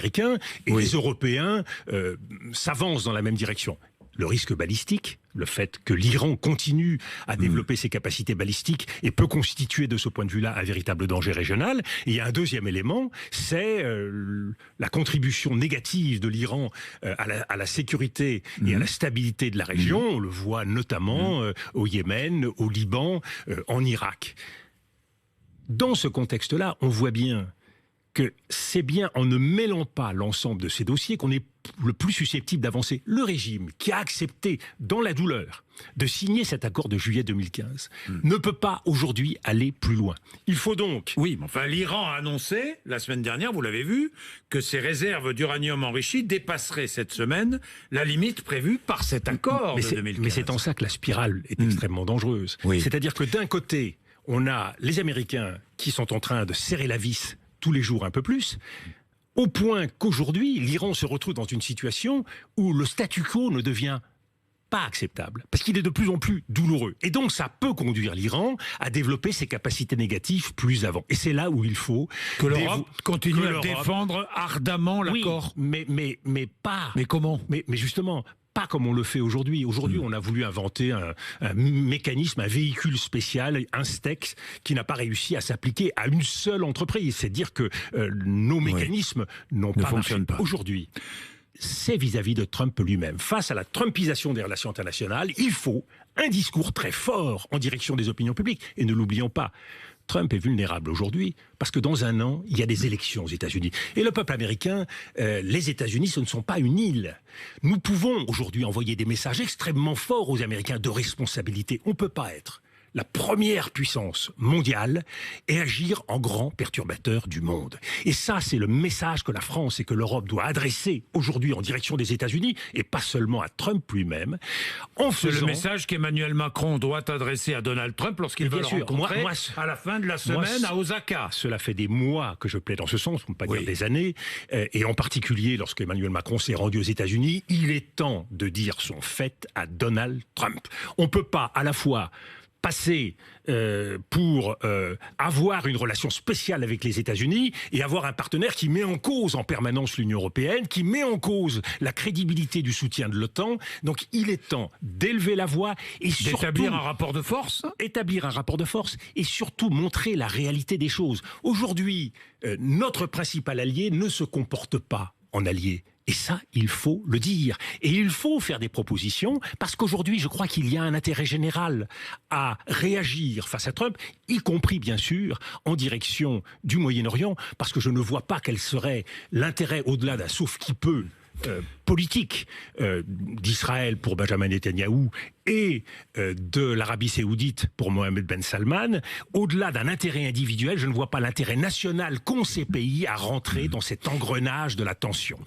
Américains et les Européens s'avancent dans la même direction. Le risque balistique, le fait que l'Iran continue à développer ses capacités balistiques et peut constituer de ce point de vue-là un véritable danger régional. Et il y a un deuxième élément, c'est la contribution négative de l'Iran à la sécurité et à la stabilité de la région. On le voit notamment au Yémen, au Liban, en Irak. Dans ce contexte-là, on voit bien que c'est bien en ne mêlant pas l'ensemble de ces dossiers qu'on est le plus susceptible d'avancer. Le régime qui a accepté, dans la douleur, de signer cet accord de juillet 2015 ne peut pas aujourd'hui aller plus loin. Il faut donc... Oui, mais enfin, l'Iran a annoncé, la semaine dernière, vous l'avez vu, que ses réserves d'uranium enrichi dépasseraient cette semaine la limite prévue par cet accord de 2015. Mais c'est en ça que la spirale est extrêmement dangereuse. Oui. C'est-à-dire que d'un côté, on a les Américains qui sont en train de serrer la vis tous les jours un peu plus, au point qu'aujourd'hui, l'Iran se retrouve dans une situation où le statu quo ne devient pas acceptable, parce qu'il est de plus en plus douloureux. Et donc, ça peut conduire l'Iran à développer ses capacités négatives plus avant. Et c'est là où il faut que l'Europe continue à défendre ardemment l'accord. Oui, mais pas... Mais comment ? Mais justement... pas comme on le fait aujourd'hui. Aujourd'hui, on a voulu inventer un mécanisme, un véhicule spécial, un STEX, qui n'a pas réussi à s'appliquer à une seule entreprise. C'est dire que nos mécanismes n'ont pas fonctionné. Aujourd'hui, c'est vis-à-vis de Trump lui-même. Face à la trumpisation des relations internationales, il faut un discours très fort en direction des opinions publiques. Et ne l'oublions pas, Trump est vulnérable aujourd'hui parce que dans un an, il y a des élections aux États-Unis. Et le peuple américain, les États-Unis, ce ne sont pas une île. Nous pouvons aujourd'hui envoyer des messages extrêmement forts aux Américains de responsabilité. On ne peut pas être la première puissance mondiale et agir en grand perturbateur du monde. Et ça, c'est le message que la France et que l'Europe doivent adresser aujourd'hui en direction des États-Unis, et pas seulement à Trump lui-même. C'est le message qu'Emmanuel Macron doit adresser à Donald Trump lorsqu'il veut le rencontrer à la fin de la semaine à Osaka. Cela fait des mois que je plaide en ce sens, pour ne pas dire des années, et en particulier lorsque Emmanuel Macron s'est rendu aux États-Unis, il est temps de dire son fait à Donald Trump. On ne peut pas à la fois passer pour avoir une relation spéciale avec les États-Unis et avoir un partenaire qui met en cause en permanence l'Union européenne, qui met en cause la crédibilité du soutien de l'OTAN. Donc il est temps d'élever la voix et surtout... d'établir un rapport de force. Établir un rapport de force et surtout montrer la réalité des choses. Aujourd'hui, notre principal allié ne se comporte pas en allié. Et ça, il faut le dire. Et il faut faire des propositions, parce qu'aujourd'hui, je crois qu'il y a un intérêt général à réagir face à Trump, y compris, bien sûr, en direction du Moyen-Orient, parce que je ne vois pas quel serait l'intérêt, au-delà d'un sauf-qui-peut politique d'Israël pour Benjamin Netanyahou et de l'Arabie Saoudite pour Mohamed Ben Salman, au-delà d'un intérêt individuel, je ne vois pas l'intérêt national qu'ont ces pays à rentrer dans cet engrenage de la tension.